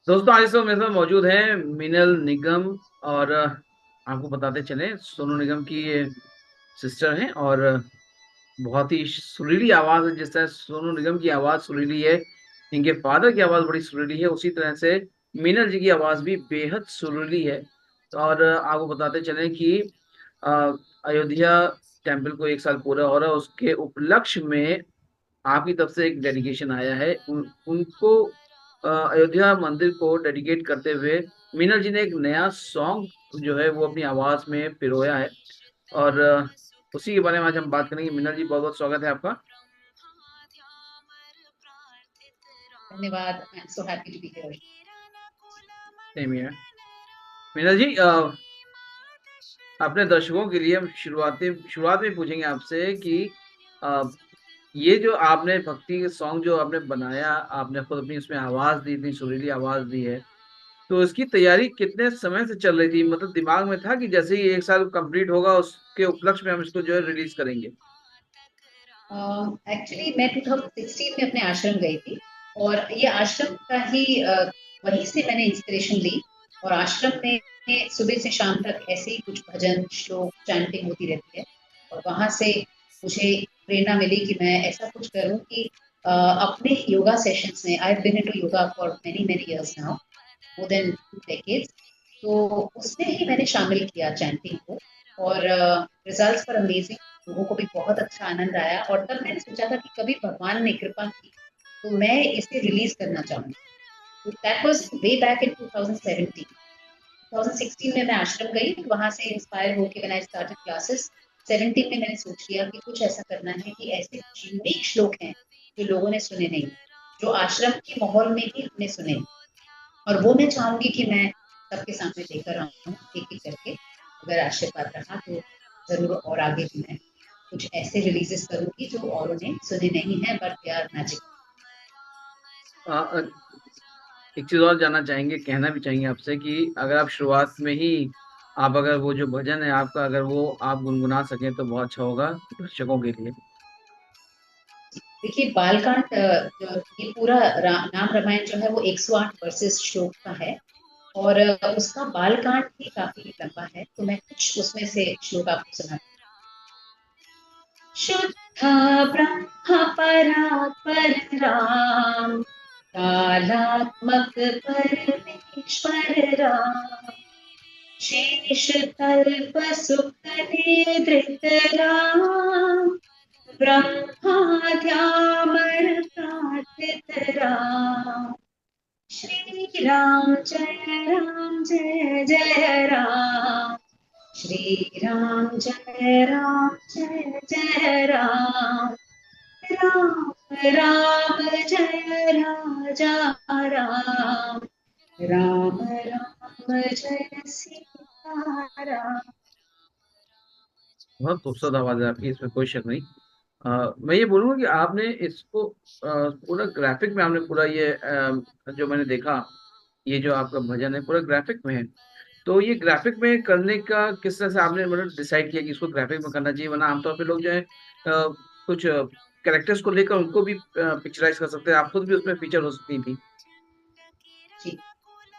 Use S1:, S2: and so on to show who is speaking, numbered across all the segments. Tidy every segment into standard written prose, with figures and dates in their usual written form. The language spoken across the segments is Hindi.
S1: दोस्तों आज तो मेरे साथ मौजूद हैं मिनल निगम। और आपको बताते चले सोनू निगम की ये सिस्टर हैं। और बहुत ही सुरीली आवाज है। जिस तरह सोनू निगम की आवाज सुरीली है, इनके फादर की आवाज बड़ी सुरीली है, उसी तरह से मीनल जी की आवाज भी बेहद सुरीली है। और आपको बताते चले कि अ, अयोध्या टेम्पल को 1 साल पूरा हो रहा है। उसके उपलक्ष्य में आपकी तरफ से एक डेडिकेशन आया है। उनको अयोध्या मंदिर को डेडिकेट करते हुए मीनल जी ने एक नया सॉन्ग जो है वो अपनी आवाज में पिरोया है। और उसी के बारे में आज हम बात करेंगे। मीनल जी, बहुत बहुत स्वागत है आपका।
S2: धन्यवाद। I am so happy to be here.
S1: Same here. Meenal ji, अपने दर्शकों के लिए हम शुरुआत में पूछेंगे आपसे कि अ, ये जो आपने भक्ति के सॉन्ग जो आपने बनाया, आपने खुद अपनी उसमें आवाज दी, इतनी सुरीली आवाज दी है, तो इसकी तैयारी कितने समय से चल रही थी? मतलब दिमाग में था कि जैसे ही 1 साल कंप्लीट होगा उसके उपलक्ष्य में हम इसको जो है रिलीज करेंगे?
S2: एक्चुअली मैं 2016 में अपने आश्रम गई थी और ये आश्रम का ही वहीं से मैंने इंस्पिरेशन ली। और आश्रम में सुबह से शाम तक ऐसे ही कुछ भजन श्लोक चैंटिंग होती रहती है। और वहां से मुझे प्रेरणा मिली कि मैं ऐसा कुछ करूं कि अपने योगा सेशंस में I have been into yoga for many many years now, more than 2 decades। तो उसमें ही मैंने शामिल किया चैंटिंग को। और रिजल्ट्स पर अमेजिंग, लोगों को भी बहुत अच्छा आनंद आया। और तब मैंने सोचा था कि कभी भगवान ने कृपा की तो मैं इसे रिलीज करना चाहूंगी। तो that was way back in 2017। 2016 में मैं आश्रम गई, वहां से इंस्पायर होकर मैंने स्टार्टेड क्लासेस। 17 में मैंने सोच लिया कि कुछ ऐसा करना है कि ऐसे यूनिक श्लोक हैं जो लोगों ने सुने नहीं, जो आश्रम के माहौल में ही हमने सुने। और वो मैं चाहूंगी कि मैं सबके सामने लेकर आऊँ एक एक करके। अगर आशीर्वाद रहा तो जरूर और आगे भी मैं कुछ ऐसे रिलीजेस करूंगी जो औरों ने सुने नहीं है, बट दे आर मैजिक।
S1: अ, अ, एक चीज और जानना चाहेंगे, कहना भी चाहेंगे आपसे कि अगर आप शुरुआत में ही आप अगर वो जो भजन है आपका, अगर वो आप गुनगुना सकें तो बहुत अच्छा होगा दर्शकों के लिए।
S2: देखिए बालकांड, जो ये पूरा नाम रामायण जो है वो 108 वर्सेस श्लोक का है। और उसका बालकांड भी काफी लंबा है, तो मैं कुछ उसमें से श्लोक आपको सुना। शुद्ध ब्रह्म परात्पर राम, कालात्मक परमेश्वर राम, शेष कल्प सुख निद्रित राम, ब्रह्माद्यामर प्रार्थित राम। श्री राम जय जय राम, श्री जय जय राम, राम राम जय राजा राम, राम राम जय सीता राम।
S1: बहुत खूबसूरत आवाज है आपकी, इसमें कोई शक नहीं। मैं ये बोलूंगा कि आपने इसको पूरा ग्राफिक में आपने पूरा ये जो मैंने देखा, ये जो आपका भजन है पूरा ग्राफिक में है। तो ये ग्राफिक में करने का किस तरह से आपने मतलब डिसाइड किया कि इसको ग्राफिक में करना चाहिए? वरना आमतौर पे लोग जो है कुछ कैरेक्टर्स को लेकर उनको भी पिक्चराइज कर सकते हैं, आप खुद भी उसमें फीचर हो सकती थी।
S2: जी,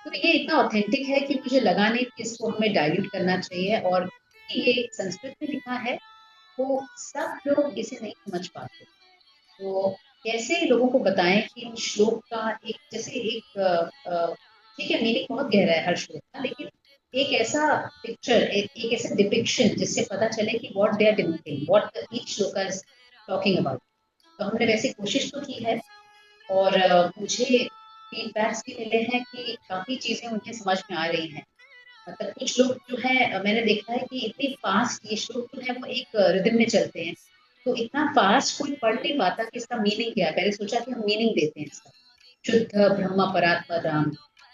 S2: तो ये इतना ऑथेंटिक है कि मुझे लगा नहीं कि इसको हमें डाइल्यूट करना चाहिए। और ये संस्कृत में लिखा है तो सब लोग इसे नहीं समझ पाते। तो कैसे लोगों को बताएं कि इन श्लोक का एक जैसे एक ठीक है, मीनिंग बहुत गहरा है हर श्लोक का, लेकिन एक ऐसा पिक्चर, एक ऐसा डिपिक्शन जिससे पता चले कि what they are depicting, what each shloka is talking about. तो हमने वैसे कोशिश तो की है। और मुझे फीडबैक्स भी मिले हैं कि काफी चीजें उन्हें समझ में आ रही हैं। मतलब कुछ लोग जो है, मैंने देखा है कि इतनी फास्ट ये श्लोक जो है वो एक रिदम में चलते हैं। तो इतना फास्ट कोई पढ़ नहीं पाता कि इसका मीनिंग क्या है। पहले सोचा कि हम मीनिंग देते हैं इसका, शुद्ध ब्रह्म परात्पर राम,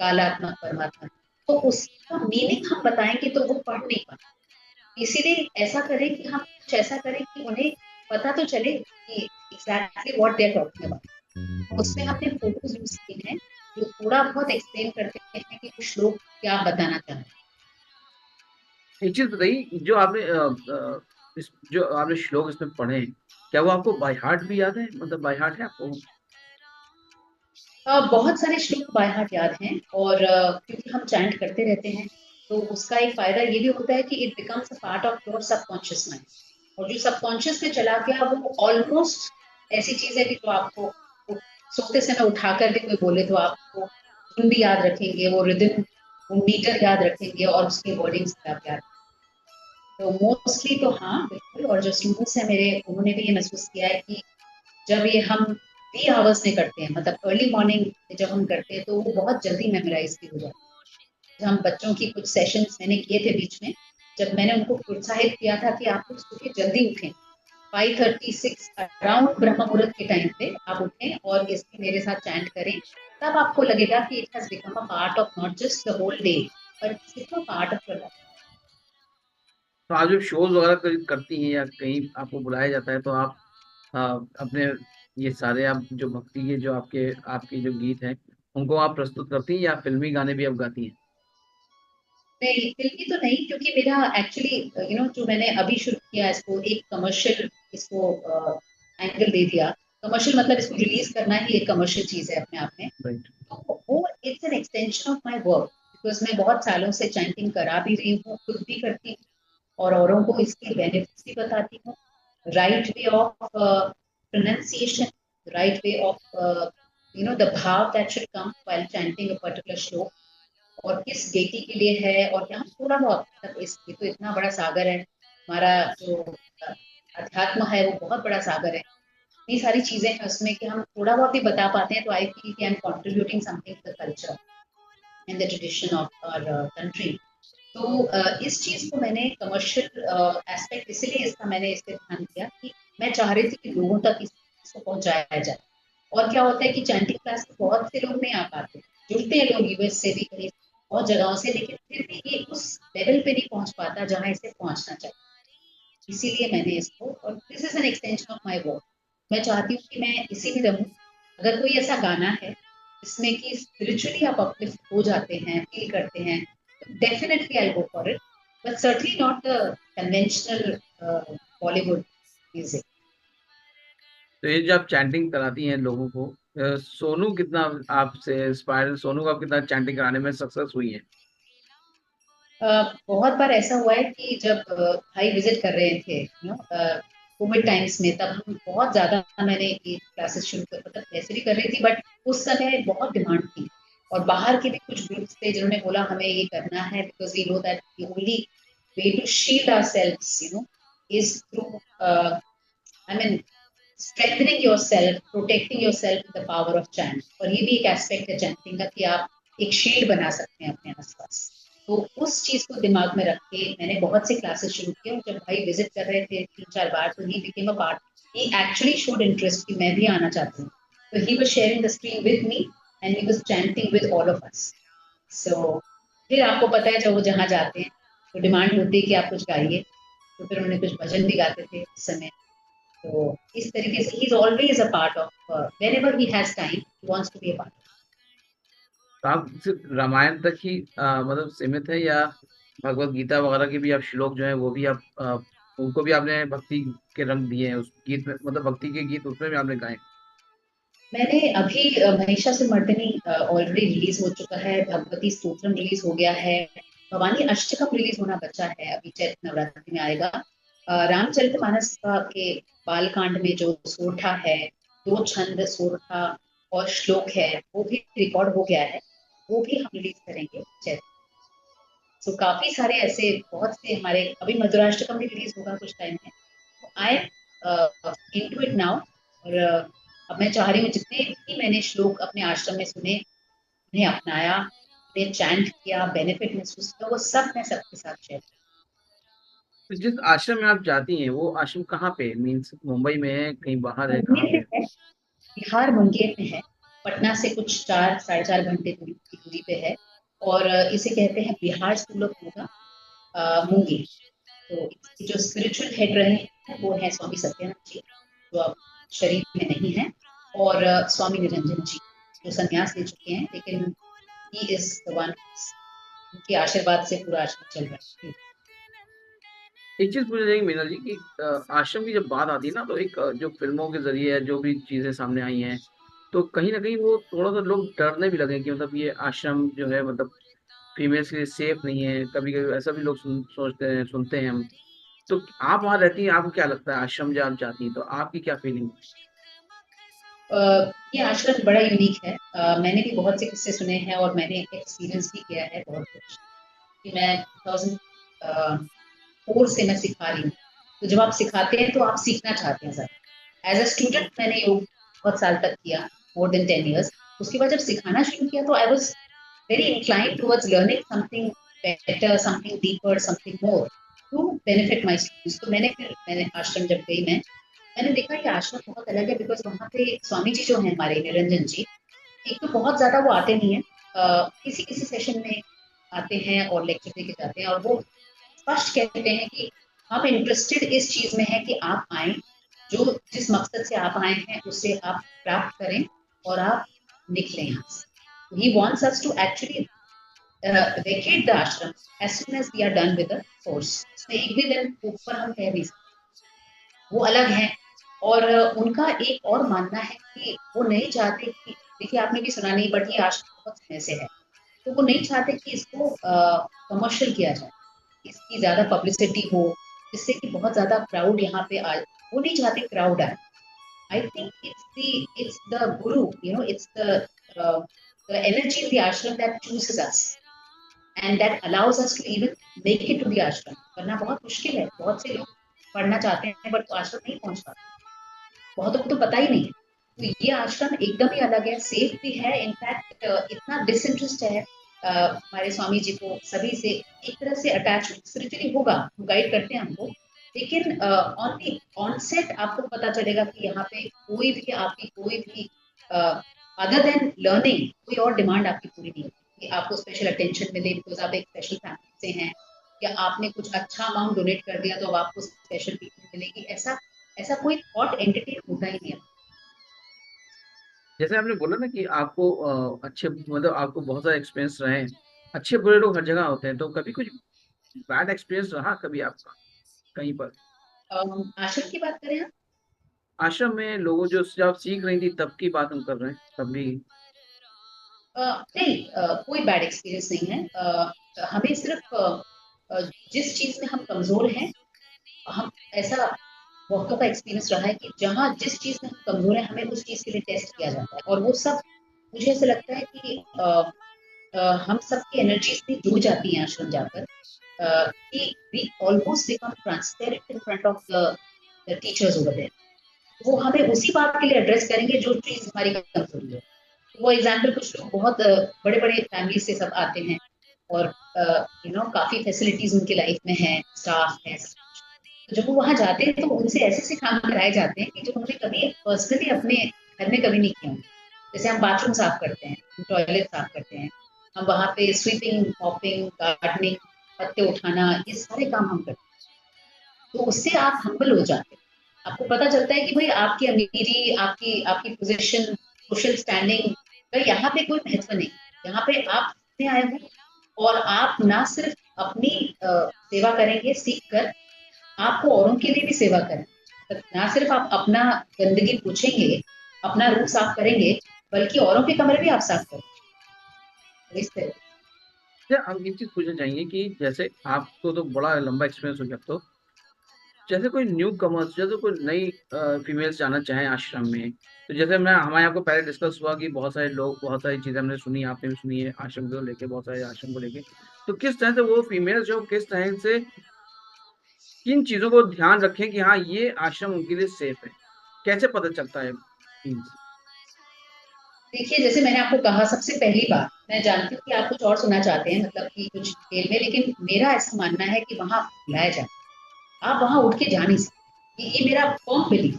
S2: कालात्मक परमात्मा। तो उसका मीनिंग हम बताएंगे तो वो पढ़ नहीं पाते। इसीलिए ऐसा करें कि हम कुछ ऐसा करें कि उन्हें पता तो चले कि exactly what they are talking about. उसमें हमने फोटोज यूज की हैं जो थोड़ा बहुत एक्सप्लेन करते हैं कि वो श्लोक क्या बताना चाहते हैं।
S1: एक चीज बताइए, जो आपने जो आपने श्लोक इसमें पढ़े हैं, क्या वो आपको बाय हार्ट भी याद है? मतलब बाय हार्ट है आपको?
S2: बहुत सारे श्लोक बाय हार्ट याद हैं, और क्योंकि हम चैंट करते रहते हैं, तो उसका एक फायदा ये भी होता है कि it becomes a part of your subconscious mind. और जो सबकॉन्शियस में चला गया वो ऑलमोस्ट ऐसी चीज है कि जो आपको सोते समय उठा कर भी कोई बोले तो आपको धुन भी याद रखेंगे, वो रिदम, वो मीटर याद रखेंगे, और उसके वर्डिंग्स भी आप याद। तो मोस्टली तो हाँ बिल्कुल। और जो स्टूडेंट्स हैं मेरे, उन्होंने भी ये महसूस किया है कि जब ये हम 3 आवर्स में करते हैं, मतलब अर्ली मॉर्निंग में जब हम करते हैं, तो वो बहुत जल्दी मेमोराइज भी हो जाता है। जब हम बच्चों की कुछ सेशंस मैंने किए थे बीच में, जब मैंने उनको प्रोत्साहित किया था कि आप लोग सुबह जल्दी उठें, 5:36 अराउंड ब्रह्म मुहूर्त के टाइम पे आप उठें और इसकी मेरे साथ चैंट करें, तब आपको लगेगा कि it has become a part of not just the whole day, पर it's become a part of your life.
S1: तो आप जब शोज वगैरह करती हैं या कहीं आपको बुलाया जाता है तो आप अपने ये सारे आप जो भक्ति के जो आपके आपके जो गीत हैं उनको आप प्रस्तुत करती हैं या फिल्मी गाने भी आप गाती हैं?
S2: नहीं, फिल्मी तो नहीं, क्योंकि मेरा एक्चुअली जो मैंने अभी शुरू किया इसको एक कमर्शियल, इसको एंगल दे दिया। कमर्शियल मतलब इसको रिलीज करना ही एक कमर्शियल चीज है अपने आप में।
S1: राइट।
S2: तो वो it's an extension of my work, because मैं बहुत सालों से चैंटिंग करा भी रही हूँ, खुद भी करती हूँ, और औरों को इसके बेनिफिट्स भी बताती हूँ। Right way of pronunciation, right way of the भाव that should come while chanting a particular shloka, और किस बेटी के लिए है, और यहाँ थोड़ा बहुत, मतलब इस ये तो इतना बड़ा सागर है हमारा, जो अध्यात्म है वो बहुत बड़ा सागर है। इतनी सारी चीजें हैं उसमें कि हम थोड़ा बहुत भी बता पाते हैं, तो आई फील कि I am contributing something to the culture and the tradition of our country. तो इस चीज को मैंने कमर्शियल एस्पेक्ट इसलिए इसका मैंने इस पे ध्यान दिया कि मैं चाह रही थी कि लोगों तक इसको पहुंचाया जाए। और क्या होता है कि चैंटिंग क्लास में बहुत से लोग नहीं आ पाते, जुड़ते हैं लोग यूएस से भी, कहीं बहुत जगहों से, लेकिन फिर भी ये उस लेवल पे नहीं पहुंच पाता जहां इसे पहुंचना चाहिए। इसीलिए मैंने इसको, और this is an extension of my work, मैं चाहती हूँ कि मैं इसी में रहूं। अगर कोई ऐसा गाना है जिसमें कि स्पिरिचुअली आप अपलिफ्ट हो जाते हैं, फील करते हैं, तो definitely I go for it, but certainly not the conventional Bollywood music.
S1: तो ये जो आप चैंटिंग कराती हैं लोगों को, सोनू कितना आपसे इंस्पायर, सोनू का कितना चैंटिंग कराने में सक्सेस हुई है?
S2: बहुत बार ऐसा हुआ है कि जब भाई विजिट कर रहे थे कोविड टाइम्स में, तब हम बहुत ज्यादा, मैंने ये क्लासेस शुरू कर, मतलब ऐसे भी कर रही थी, बट उस समय बहुत डिमांड थी, और बाहर के भी कुछ ग्रुप्स थे जिन्होंने बोला हमें ये करना है, because we know that the only way to shield ourselves is through, I mean, strengthening yourself, protecting yourself with the power of chant। और ये भी एक एस्पेक्ट है चैंटिंग का कि आप एक शील्ड बना सकते हैं अपने आसपास। तो उस चीज को दिमाग में रख के मैंने बहुत से क्लासेस शुरू किए, और जब भाई विजिट कर रहे थे 3-4 बार, तो he became a part, he actually showed interest कि मैं भी आना चाहती हूँ। तो he was sharing the screen with me, and he was chanting with all of us. So फिर आपको पता है जब वो जहाँ जाते हैं तो डिमांड होती है कि आप कुछ गाइए, तो फिर उन्होंने कुछ भजन भी गाते थे उस समय। तो इस तरीके से he is always a part of, whenever he has time he wants to be a part.
S1: तो आप सिर्फ रामायण तक ही मतलब सीमित है या भगवत गीता वगैरह के भी आप श्लोक जो है वो भी आप उनको भी आपने भक्ति के रंग दिए हैं उस गीत में, मतलब भक्ति के गीत उसमें भी आपने गाए?
S2: मैंने अभी महिषासुरमर्दिनी ऑलरेडी रिलीज हो चुका है, भगवती स्तोत्रम रिलीज हो गया है, भवानी अष्टकम रिलीज होना बचा है, अभी चैत्र नवरात्रि में आएगा। रामचरितमानस का के बालकांड में जो सोरठा है, 2 छंद सोरठा और श्लोक है, वो भी रिकॉर्ड हो गया है, वो भी हम रिलीज करेंगे चैत्र। सो काफी सारे ऐसे बहुत से हमारे, अभी मधुराष्टकम भी रिलीज होगा कुछ टाइम में। तो I am into it now, और अब मैं चाह रही हूँ जितने भी मैंने श्लोक अपने आश्रम में सुने, उन्हें अपनाया, उन्हें चैंट किया, बेनिफिट महसूस किया, वो सब मैं सबके साथ शेयर।
S1: तो जिस आश्रम में आप जाती हैं वो आश्रम कहाँ पे, मीन्स मुंबई में है, कहीं बाहर है, कहाँ
S2: मुंगेर
S1: पे?
S2: में है, बिहार मुंगेर में है, पटना से कुछ 4-4.5 घंटे दूरी की दूरी पे है। और इसे कहते हैं बिहार स्कूल ऑफ योगा, मुंगेर। तो इसके जो स्पिरिचुअल हेड रहे हैं वो है स्वामी सत्यानंद जी, जो अब शरीर में नहीं है, और स्वामी निरंजन जी, जो संन्यास ले चुके हैं, लेकिन ही इज द वन, उनके आशीर्वाद से पूरा आश्रम चल रहा है।
S1: एक चीज पूछ रही मीना जी कि आश्रम की जब बात आती है ना तो एक जो फिल्मों के जरिए जो भी चीजें सामने आई हैं, तो कहीं ना कहीं वो थोड़ा सा लोग डरने भी लगे कि मतलब ये आश्रम जो है मतलब फीमेल्स के लिए सेफ नहीं है। कभी कभी ऐसा भी लोग सोचते हैं, सुनते हैं हम। तो आप वहां रहती हैं, आपको क्या लगता है आश्रम जब आप जाती हैं तो आपकी क्या फीलिंग?
S2: ये आश्रम बड़ा यूनिक है। मैंने भी बहुत से किस्से सुने हैं और मैंने एक्सपीरियंस भी किया है बहुत कुछ। कि मैं 2004 से मैं सिखा रही हूँ। तो जब आप सिखाते हैं तो आप सीखना चाहते हैं सर। एज अ स्टूडेंट मैंने योग बहुत साल तक किया, more than 10 years। उसके बाद जब सिखाना शुरू किया तो I was very inclined towards learning something better, something deeper, something more to benefit my students. तो मैंने आश्रम जब गई मैंने देखा कि आश्रम बहुत अलग है, बिकॉज वहाँ पे स्वामी जी जो है हमारे निरंजन जी, एक तो बहुत ज्यादा वो आते नहीं है, किसी किसी सेशन में आते हैं और लेक्चर देके जाते हैं, और वो स्पष्ट कहते हैं कि हम इंटरेस्टेड इस चीज में है कि आप आए, जो जिस मकसद से आप आए हैं उसे आप प्राप्त करें और आप निकलें यहाँ से। He wants us to actually vacate the ashram as soon as we are done with the course. उसमें एक भी दिन ऊपर हम कह नहीं सकते, वो अलग है। और उनका एक और मानना है कि वो नहीं चाहते कि, देखिए आपने भी सुना नहीं बट ये आश्रम बहुत समय से है, तो वो नहीं चाहते कि इसको कमर्शियल किया जाए, इसकी ज्यादा पब्लिसिटी हो, जिससे कि बहुत ज्यादा क्राउड यहाँ पे आए। वो नहीं चाहते क्राउड आए। I think it's the guru, it's the energy in the ashram that chooses us and that allows us to even make it to the ashram. वरना बहुत मुश्किल है, बहुत से लोग पढ़ना चाहते हैं बट आश्रम नहीं पहुंच पाते, बहुतों को तो पता ही नहीं है। तो ये आश्रम एकदम ही अलग है, सेफ भी है। इनफैक्ट इतना डिसइंटरेस्ट है हमारे स्वामी जी को सभी से, एक तरह से अटैच स्पिरिचुअली होगा, वो गाइड करते हैं हमको। लेकिन ऑन दी ऑनसेट आपको पता चलेगा कि यहाँ पे कोई भी आपकी कोई भी अदर देन लर्निंग कोई और डिमांड आपकी पूरी नहीं होती कि आपको स्पेशल अटेंशन मिले बिकॉज आप एक स्पेशल फैमिली से हैं, या आपने कुछ अच्छा अमाउंट डोनेट कर दिया तो अब आपको स्पेशल ट्रीटमेंट मिलेगी। ऐसा ऐसा कोई थॉट एंटरटेन होता ही नहीं है।
S1: जैसे आपने बोला ना कि आपको अच्छे मतलब आपको बहुत सारे एक्सपीरियंस रहे हैं। अच्छे बुरे लोग हर जगह होते हैं, तो कभी कुछ बैड एक्सपीरियंस रहा कभी आपका कहीं पर?
S2: आश्रम की बात करें हम,
S1: आश्रम में लोगों जो जब आप सीख रही थी तब की बात हम कर रहे हैं, तब भी?
S2: नहीं, कोई बैड एक्सपीरियंस नहीं है। हमें सिर्फ जिस चीज में हम कमजोर हैं, हम ऐसा बहुतों का एक्सपीरियंस रहा है कि जहाँ जिस चीज में हम कमजोर है हमें उस चीज के लिए टेस्ट किया जाता है, और वो सब मुझे ऐसा लगता है कि हम सबकी एनर्जीज भी जुड़ जाती हैं आश्रम जाकर, कि we almost become transparent in front of the teachers over there. वो हमें उसी बात के लिए एड्रेस करेंगे जो चीज हमारी कमजोरी है। वो एग्जाम्पल, कुछ लोग बहुत बड़े बड़े फैमिली से सब आते हैं और काफी फैसिलिटीज उनकी लाइफ में है, स्टाफ है। तो जब वो वहां जाते हैं तो उनसे ऐसे ऐसे काम कराए जाते हैं कि जो उन्होंने कभी पर्सनली अपने घर में कभी नहीं किया होंगे। जैसे हम बाथरूम साफ करते हैं, टॉयलेट साफ करते हैं, हम वहां पे स्वीपिंग, मॉपिंग, गार्डनिंग, पत्ते उठाना, ये सारे काम हम करते हैं। तो उससे आप हम्बल हो जाते हैं, आपको पता चलता है कि भाई आपकी अमीरी, आपकी आपकी पोजीशन, सोशल स्टैंडिंग का यहाँ पे कोई महत्व नहीं। यहाँ पे आप सीखने आए हो, और आप ना सिर्फ अपनी सेवा करेंगे सीख कर, आपको औरों के लिए भी सेवा करें। तो ना सिर्फ आप अपना गंदगी पूछेंगे, अपना रूम साफ करेंगे, बल्कि औरों के कमरे भी आप साफ करें। तो इस तरह।
S1: अच्छा, हम एक चीज पूछना चाहेंगे कि जैसे आपको तो बड़ा लंबा एक्सपीरियंस हो गया, तो जैसे कोई न्यू कमर्स, जैसे कोई नई फीमेल्स जाना चाहें आश्रम में, तो जैसे मैं हमारे यहाँ को पहले डिस्कस हुआ कि बहुत सारे लोग, बहुत सारी चीजें हमने सुनी, आपने भी सुनी है आश्रम को लेके, बहुत सारे आश्रम को लेके। तो किस तरह से वो फीमेल्स जो किस तरह से किन चीजों को ध्यान रखें कि हाँ ये आश्रम उनके लिए सेफ है, कैसे पता चलता है मीन्स?
S2: देखिए, जैसे मैंने आपको कहा, सबसे पहली बात, मैं जानती हूँ कि आप कुछ और सुनना चाहते हैं, मतलब कि कुछ डिटेल में, लेकिन मेरा ऐसा मानना है कि वहां बुलाया जाए, आप वहां उठ के जा नहीं सकते। ये मेरा फर्म बिलीफ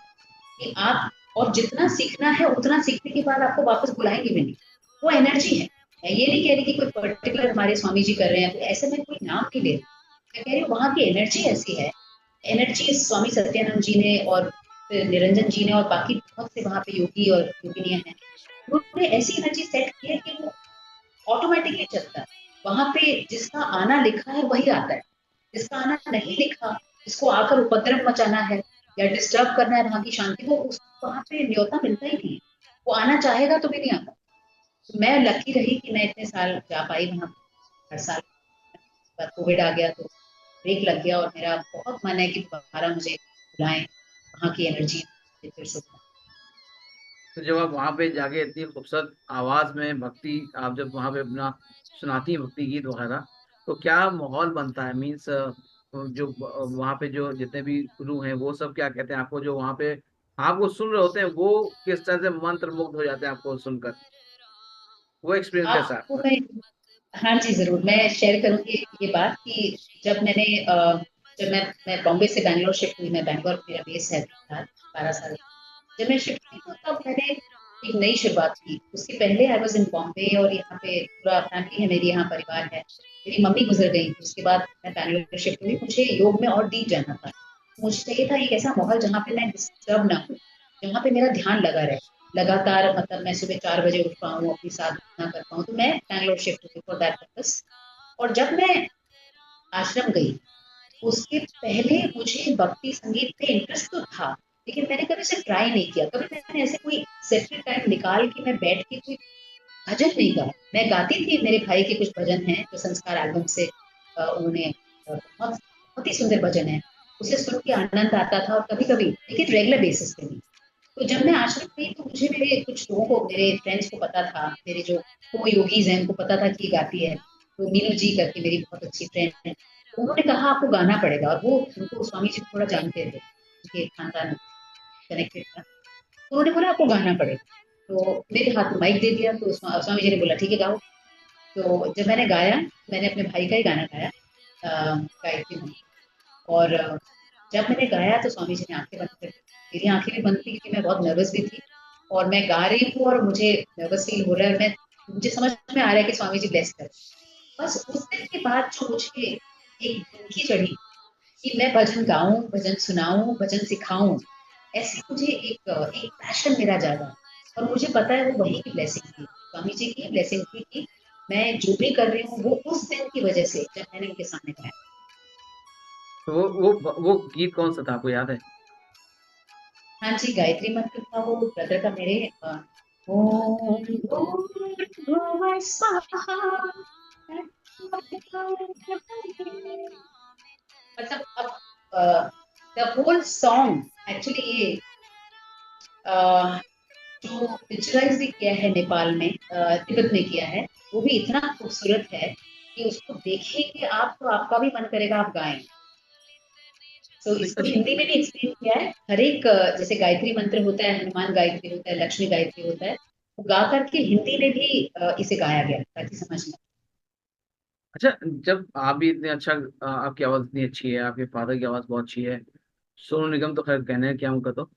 S2: कि आप, और जितना सीखना है उतना सीखने के बाद आपको वापस बुलाएंगे भी नहीं। वो एनर्जी है। मैं ये नहीं कह रही कि कोई पर्टिकुलर हमारे स्वामी जी कर रहे हैं, तो ऐसे में कोई नाम नहीं ले रही। मैं कह रही हूँ वहां की एनर्जी ऐसी है। एनर्जी स्वामी सत्यानंद जी ने और फिर निरंजन जी ने और बाकी बहुत से वहां पे योगी और योगिनियां हैं, उन्होंने ऐसी एनर्जी सेट की है कि वो ऑटोमेटिकली चलता है। वहां पे जिसका आना लिखा है वही आता है, जिसका आना नहीं लिखा, जिसको आकर उपद्रव मचाना है या डिस्टर्ब करना है वहां की शांति को, उसको वहां पे न्योता मिलता ही नहीं है। वो आना चाहेगा तो भी नहीं आता। तो मैं लकी रही कि मैं इतने साल जा पाई वहां। हर साल बाद कोविड आ गया तो ब्रेक लग गया, और मेरा बहुत मन है कि दोबारा मुझे बुलाएं, वहाँ की एनर्जी फिर से।
S1: तो जब आप वहां पे जाके इतनी खूबसूरत आवाज में भक्ति, आप जब वहां पे अपना सुनाती हैं भक्ति गीत वगैरह, तो क्या माहौल बनता है? मीन्स जो वहां पे जो जितने भी गुरु हैं वो सब क्या कहते हैं आपको, जो वहां पे आपको सुन रहे होते हैं, वो किस तरह से मंत्र मुग्ध हो जाते हैं आपको सुनकर? वो एक्सपीरियंस कैसा है
S2: आपको
S1: आपका?
S2: मैं, हाँ जी जरूर मैं शेयर करूंगी ये बात कि जब मैंने जब मैं बॉम्बे से बैंगलोर शिफ्ट हुई, मैं बैंगलोर मेरा बेस है फिलहाल 12 साल। जब मैं शिफ्ट हुई तो तब मैंने एक नई शुरुआत की। उसके पहले आई वाज इन बॉम्बे, और यहाँ पे पूरा फैमिली है मेरी, यहाँ परिवार है। मेरी मम्मी गुजर गई थी, उसके बाद मैं बैंगलोर शिफ्ट हुई। मुझे योग में और डीप जाना था। मुझे चाहिए था एक ऐसा माहौल जहाँ पे मैं डिस्टर्ब ना हूँ, जहाँ पे मेरा ध्यान लगा रहे लगातार। मतलब मैं सुबह 4 बजे उठ पाऊँ, अपनी साधना कर पाऊँ। तो मैं बैंगलोर शिफ्ट हुई फॉर दैट पर्पस। और जब मैं आश्रम गई, उसके पहले मुझे भक्ति संगीत में इंटरेस्ट तो था, लेकिन मैंने कभी उसे ट्राई नहीं किया। कभी मैंने ऐसे कोई सेपरेट टाइम निकाल के मैं बैठ के कोई भजन नहीं गाया। मैं गाती थी, मेरे भाई के कुछ भजन हैं जो संस्कार एल्बम से उन्होंने बहुत बहुत ही सुंदर भजन है, उसे सुन के आनंद आता था। और कभी कभी, लेकिन रेगुलर बेसिस पे नहीं। तो जब मैं आश्रम गई तो मुझे मेरे कुछ लोगों को, मेरे फ्रेंड्स को पता था, मेरे जो को योगीज हैं उनको पता था कि ये गाती है। तो मीनू जी करके मेरी बहुत अच्छी फ्रेंड है, तो उन्होंने कहा आपको गाना पड़ेगा। और वो उनको स्वामी जी को थोड़ा जानते थे, उनके खानदान कनेक्टेड था। तो उन्होंने बोला आपको गाना पड़ेगा। तो मेरे हाथ में माइक दे दिया, तो स्वामी जी ने बोला ठीक है गाओ। तो जब मैंने गाया, मैंने अपने भाई का ही गाना गाया, गायत्री मंत्र। और जब मैंने गाया तो स्वामी जी ने आंखें बंद कर दी। मेरी आंखें भी बंद थी क्योंकि मैं बहुत नर्वस भी थी, और मैं गा रही हूँ और मुझे नर्वस फील हो रहा है। और मैं, मुझे समझ में आ रहा है कि स्वामी जी ब्लेस कर। बस उस दिन के बाद जो मुझे एक धुनकी चढ़ी कि मैं भजन गाऊं, भजन सुनाऊं, भजन सिखाऊं, ऐसी मुझे एक पैशन मेरा जागा। और मुझे पता है वो वही की ब्लेसिंग थी, स्वामी जी की ब्लेसिंग थी कि मैं जो भी कर रही हूँ वो उस दिन की वजह से, जब मैंने उनके सामने गाया।
S1: तो वो गीत कौन सा था, आपको याद है?
S2: हाँ जी, गायत्री मंत्र था वो, ब्रदर का मेरे। ओम भूर्भुवः स्वः। मतलब अब द होल सॉन्ग एक्चुअली ये अ, जो पिक्चराइज भी किया है नेपाल में, तिब्बत में किया है, वो भी इतना खूबसूरत है कि उसको देखेंगे आप तो आपका भी मन करेगा आप गाएं। तो इसको
S1: अच्छा।
S2: हिंदी में भी एक्सप्लेन किया है। हर एक जैसे गायत्री मंत्र होता है, हनुमान गायत्री होता है, लक्ष्मी गायत्री होता है, वो गा करके हिंदी में भी इसे गाया गया ताकि समझ में।
S1: अच्छा, जब आप भी इतने अच्छा, आपकी आवाज इतनी अच्छी है, आपके फादर की आवाज बहुत अच्छी है, सोनू निगम तो खैर कहने क्या उनका तो,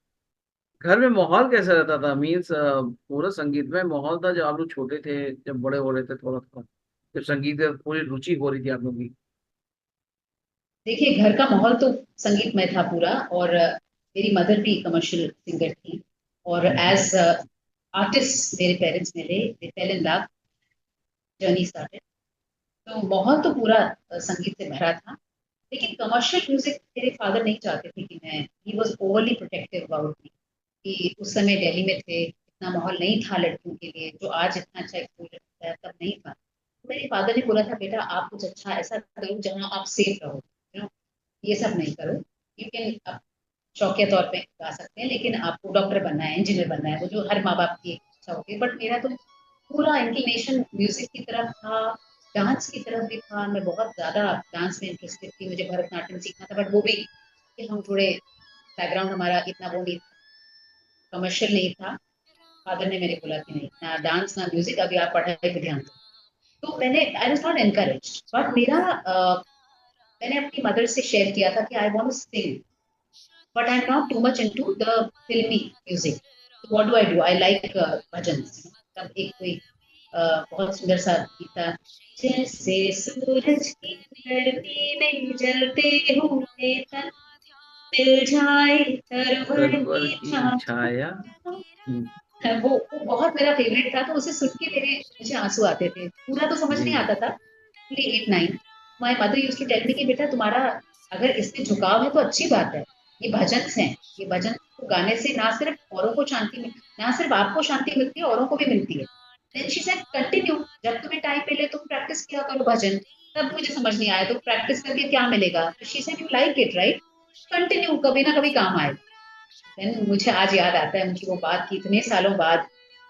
S1: घर में माहौल कैसा रहता था? मीन्स पूरा संगीत में माहौल था जब आप लोग छोटे थे, जब बड़े हो रहे थे थोड़ा थोड़ा, जब संगीत में पूरी रुचि हो रही थी आप लोग की?
S2: देखिए, घर का माहौल तो संगीतमय था पूरा। और मेरी मदर भी कमर्शियल सिंगर थी, और एज आर्टिस्ट मेरे पेरेंट्स मेरे they fell in love, journey started. तो माहौल तो पूरा संगीत से भरा था। लेकिन कमर्शियल म्यूजिक मेरे फादर नहीं चाहते थे कि मैं, he was overly protective about me. कि उस समय दिल्ली में थे, इतना माहौल नहीं था लड़कियों के लिए, जो आज इतना अच्छा एक्सपोजर होता है तब नहीं था। तो मेरे फादर ने बोला था बेटा आप कुछ अच्छा ऐसा करो जहाँ आप सेफ रहो, यू नो, ये सब नहीं करो। यू कैन, आप शौकिया तौर पे गा सकते हैं, लेकिन आपको डॉक्टर बनना है, इंजीनियर बनना है, वो जो हर माँ बाप की एक इच्छा होती है। बट मेरा तो पूरा इंक्लिनेशन म्यूजिक की तरफ था, डांस की तरफ भी था। मैं बहुत ज्यादा डांस में इंटरेस्टेड थी, मुझे भरतनाट्यम सीखना था। बट वो भी कि हम थोड़े, बैकग्राउंड हमारा इतना वो नहीं, कमर्शियल नहीं था। फादर ने मेरे बोला कि नहीं, ना डांस ना म्यूजिक, अभी आप पढ़ाई पे ध्यान दो। तो मैंने, I was not encourage. But मेरा मैंने अपनी मदर से शेयर किया था कि I want to sing, but I am not too much into the filmi music. तो what do I do, I like bhajans. तब एक कोई बहुत सुंदर सा गीत था, जैसे सूरज की गर्मी में जलते हुए तन, मिल जाए तरवर
S1: सरवर
S2: की
S1: की
S2: छाँव।
S1: छाया। हम्म,
S2: वो बहुत मेरा फेवरेट था। तो उसे सुन के मेरे मुझे आंसू आते थे। पूरा तो समझ
S1: जी
S2: नहीं
S1: जी।
S2: आता था, 8-9। My mother used to tell me कि बेटा तुम्हारा अगर इसमें झुकाव है तो अच्छी बात है, ये भजन हैं, ये भजन तो गाने से ना सिर्फ औरों को शांति मिल ना सिर्फ आपको शांति मिलती है, औरों को भी मिलती है। देन शी सेड कंटिन्यू, जब तुम्हें टाइम मिले तुम प्रैक्टिस किया करो भजन। तब मुझे समझ नहीं आया तो प्रैक्टिस करके क्या मिलेगा? तो she said you like it right, continue, कभी ना कभी काम आएगा। देन मुझे आज याद आता है उनकी वो बात की इतने सालों बाद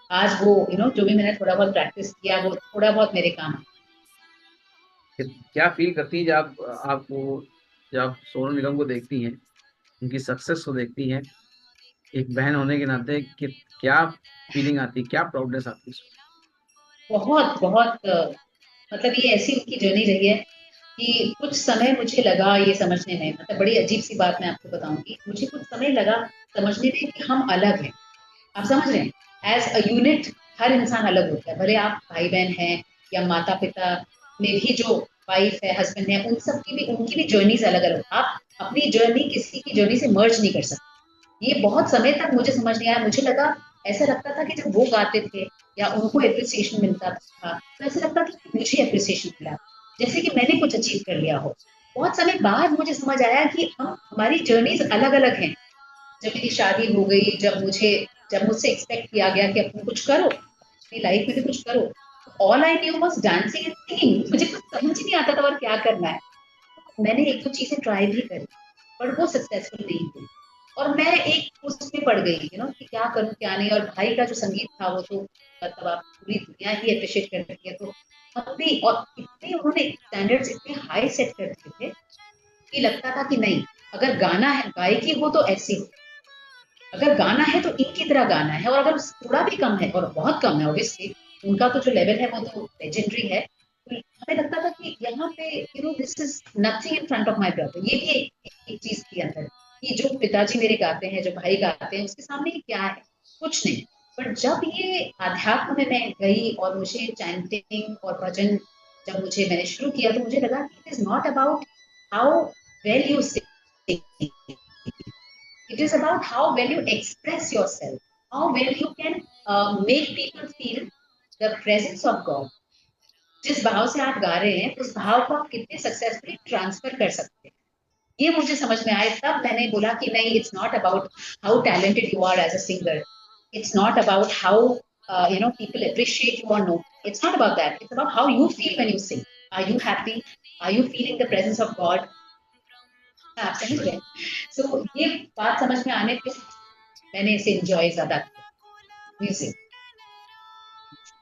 S2: आज वो जो भी मैंने थोड़ा बहुत प्रैक्टिस किया वो थोड़ा बहुत मेरे काम आया।
S1: क्या फील करती है जब आप सोनू निगम को देखती हैं, उनकी सक्सेस को देखती हैं, एक बहन होने के नाते कि क्या फीलिंग आती है, क्या प्राउडनेस आती है?
S2: बहुत बहुत मतलब ये ऐसी उनकी जर्नी रही है कि कुछ समय मुझे लगा ये समझने में, मतलब बड़ी अजीब सी बात मैं आपको बताऊंगी, मुझे कुछ समय लगा समझने में कि हम अलग हैं। आप समझ रहे हैं, एज अ यूनिट हर इंसान अलग होता है, भले आप भाई बहन हैं या माता पिता में भी जो वाइफ है हस्बैंड है, उन सब की भी उनकी भी जर्नीज अलग अलग, आप अपनी जर्नी किसी की जर्नी से मर्ज नहीं कर सकते। ये बहुत समय तक मुझे समझ नहीं आया, मुझे लगा, ऐसा लगता था कि जब वो गाते थे या उनको अप्रिसिएशन मिलता था तो ऐसा लगता था कि मुझे अप्रिसिएशन मिला, जैसे कि मैंने कुछ अचीव कर लिया हो। बहुत समय बाद मुझे समझ आया कि हम हमारी जर्नीज अलग अलग हैं। जब मेरी शादी हो गई, जब मुझसे एक्सपेक्ट किया गया कि अब तुम कुछ करो, अपनी लाइफ में भी कुछ करो, all I knew was dancing and singing, मुझे कुछ समझ ही नहीं आता था और क्या करना है। मैंने एक दो चीजें ट्राई भी करी, पर वो सक्सेसफुल नहीं हुई। और मैं एक उसमें पड़ गई कि क्या करूं क्या नहीं। और भाई का जो संगीत था वो तो मतलब आप पूरी दुनिया ही अप्रिशिएट करती है, तो हम भी, और इतने उन्होंने स्टैंडर्ड्स इतने हाई सेट करते थे कि लगता था कि नहीं, अगर गाना है गायकी हो तो ऐसी हो, अगर गाना है तो इनकी तरह गाना है, और अगर थोड़ा भी कम है और बहुत कम है ऑब्वियसली, उनका तो जो लेवल है वो तो लेजेंडरी है, तो हमें लगता था कि यहाँ पे this is nothing in front of my brother. ये भी एक चीज थी अंदर कि जो पिताजी मेरे गाते हैं, जो भाई गाते हैं, उसके सामने ये क्या है, कुछ नहीं। पर जब ये अध्यात्म में मैं गई और मुझे चैंटिंग और भजन जब मुझे मैंने शुरू किया, तो मुझे लगा कि it is not about how well you sing, it is about how well you express yourself, how well you can make people feel the presence of God. जिस भाव से आप गा रहे हैं उस भाव को आप कितने सक्सेसफुली ट्रांसफर कर सकते हैं, ये मुझे समझ में आया। तब मैंने बोला कि नहीं, it's not about how talented you are as a singer, it's not about how people appreciate you or no, it's not about that, it's about how you feel when you sing. Are you happy? Are you feeling the presence of God? आप समझ रहे हैं? सो ये बात समझ में आने पे मैंने इसे एंजॉय ज्यादा किया, म्यूजिक।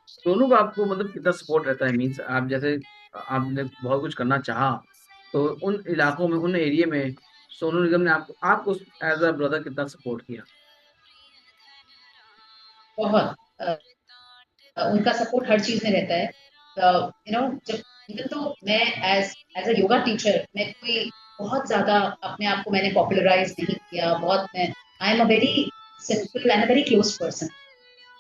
S1: सोनू का आपको मतलब कितना सपोर्ट रहता है? मीन्स आप जैसे आपने बहुत कुछ करना चाहा, तो उन इलाकों में, उन एरिया में सोनू निगम ने आपको एज अ ब्रदर कितना सपोर्ट किया?
S2: बहुत उनका सपोर्ट हर चीज में रहता है। जब इवन तो मैं as as a yoga teacher, मैं कोई बहुत ज्यादा अपने आप को मैंने पॉपुलराइज नहीं किया, बहुत मैं I am a very simple and a very close person.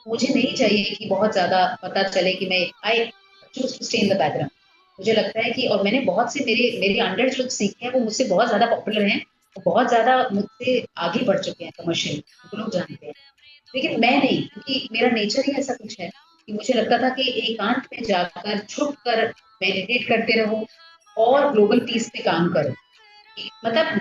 S2: मुझे नहीं चाहिए कि बहुत ज्यादा पता चले कि मैं I choose to stay in the background. मुझे लगता है कि, और मैंने बहुत से मेरे मेरे अंडर जो सीखे हैं वो मुझसे बहुत ज्यादा पॉपुलर हैं, वो बहुत ज्यादा मुझसे आगे बढ़ चुके हैं कमर्शियल, वो लोग जानते हैं। लेकिन मैं नहीं, क्योंकि मेरा नेचर ही ऐसा कुछ है कि मुझे लगता था कि एकांत में जाकर छुप कर मेडिटेट करते रहो और ग्लोबल पीस पे काम करो, मतलब